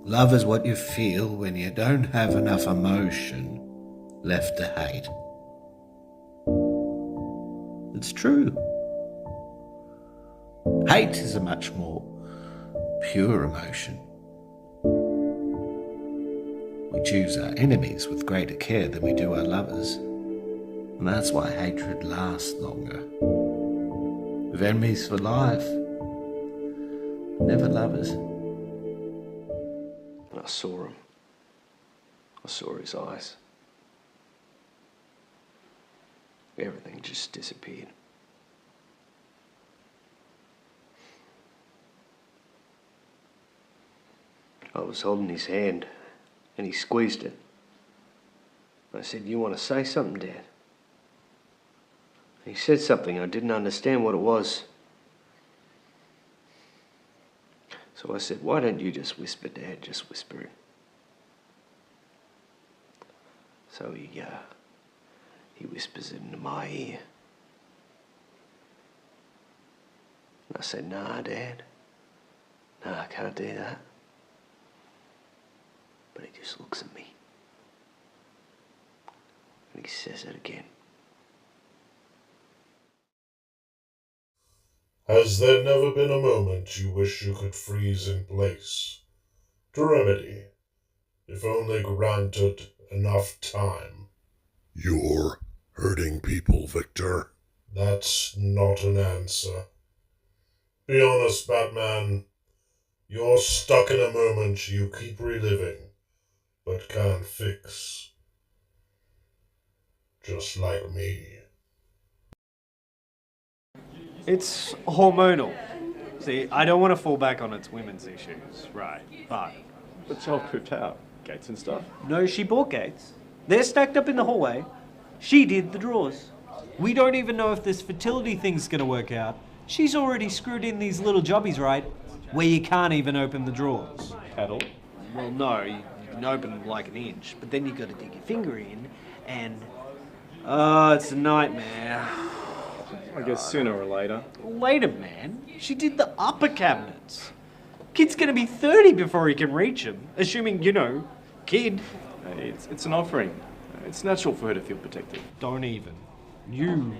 Love is what you feel when you don't have enough emotion left to hate. It's true. Hate is a much more pure emotion. We choose our enemies with greater care than we do our lovers, and that's why hatred lasts longer. We've enemies for life, never lovers. And I saw him. I saw his eyes. Everything just disappeared. I was holding his hand, and he squeezed it. I said, "You want to say something, Dad?" He said something. I didn't understand what it was. So I said, "Why don't you just whisper, Dad? Just whisper it." So he whispers it into my ear. And I said, "Nah, Dad. Nah, I can't do that." But he just looks at me. And he says it again. Has there never been a moment you wish you could freeze in place? To remedy, if only granted enough time. You're hurting people, Victor. That's not an answer. Be honest, Batman. You're stuck in a moment you keep reliving, but can't fix. Just like me. It's hormonal. See, I don't want to fall back on its women's issues, right? But childproofed how? Gates and stuff? no, she bought gates. They're stacked up in the hallway. She did the drawers. We don't even know if this fertility thing's gonna work out. She's already screwed in these little jobbies, right? Where you can't even open the drawers. Paddle? Well, no, you can open them like an inch, but then you gotta dig your finger in, and oh, it's a nightmare. I guess sooner or later. Later, man. She did the upper cabinets. Kid's gonna be 30 before he can reach them, assuming, kid. Hey, it's an offering. It's natural for her to feel protected. Don't even. You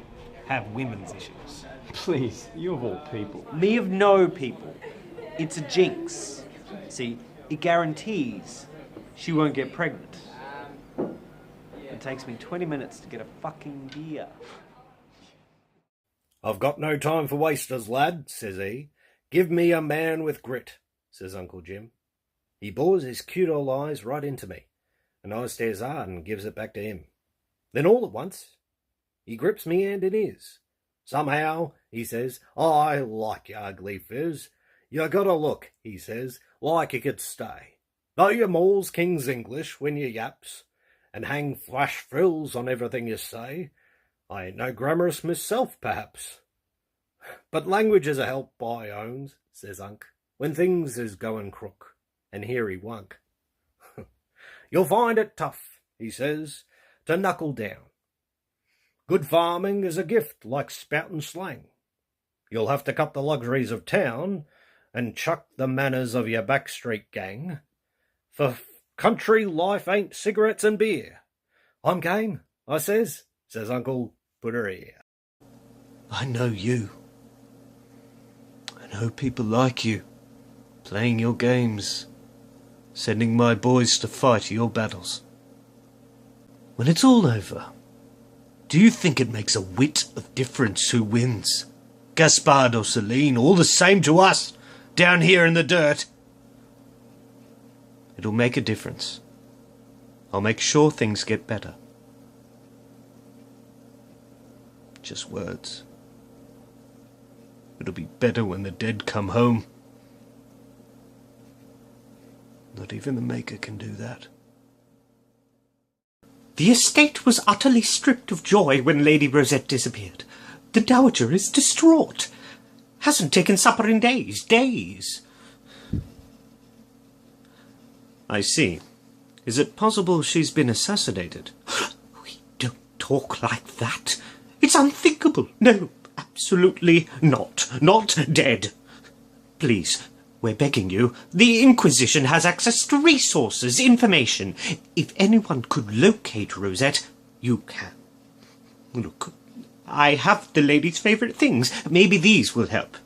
have women's issues. Please, you of all people. Me of no people. It's a jinx. See, it guarantees she won't get pregnant. It takes me 20 minutes to get a fucking beer. I've got no time for wasters, lad, says he. Give me a man with grit, says Uncle Jim. He bores his cute old eyes right into me, and I stares hard and gives it back to him. Then all at once, he grips me hand in his. Somehow, he says, I like your ugly fizz. You gotta look, he says, like you could stay. Though you mauls King's English when you yaps, and hang flash frills on everything you say, I ain't no grammarist myself, perhaps. But language is a help, I owns, says Unc, when things is going crook, and here he wunk. You'll find it tough, he says, to knuckle down. Good farming is a gift like spouting slang. You'll have to cut the luxuries of town and chuck the manners of your backstreet gang. For country life ain't cigarettes and beer. I'm game, I says Uncle Put her ear. I know you. I know people like you, playing your games, sending my boys to fight your battles. When it's all over, do you think it makes a whit of difference who wins? Gaspard or Celine, all the same to us, down here in the dirt. It'll make a difference. I'll make sure things get better. Just words. It'll be better when the dead come home. Not even the Maker can do that. The estate was utterly stripped of joy when Lady Rosette disappeared. The Dowager is distraught. Hasn't taken supper in days. I see. Is it possible she's been assassinated? We don't talk like that. It's unthinkable. No, absolutely not. Not dead. Please, We're begging you. The Inquisition has access to resources, information. If anyone could locate Rosette, you can. Look, I have the lady's favourite things. Maybe these will help.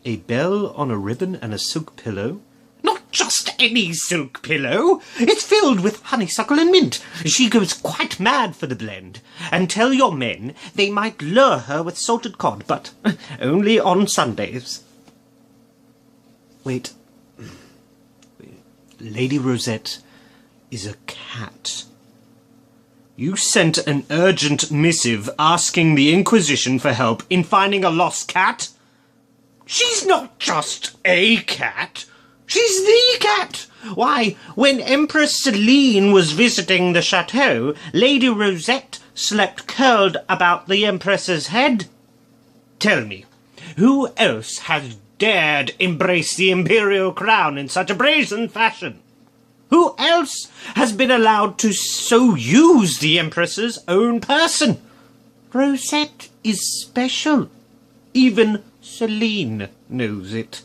A bell on a ribbon and a silk pillow? Not just any silk pillow. It's filled with honeysuckle and mint. She goes quite mad for the blend. And tell your men they might lure her with salted cod, but only on Sundays. Wait. Lady Rosette is a cat. You sent an urgent missive asking the Inquisition for help in finding a lost cat? She's not just a cat. She's the cat. Why, when Empress Celine was visiting the chateau, Lady Rosette slept curled about the Empress's head. Tell me, who else has dared embrace the imperial crown in such a brazen fashion? Who else has been allowed to so use the Empress's own person? Rosette is special. Even Celine knows it.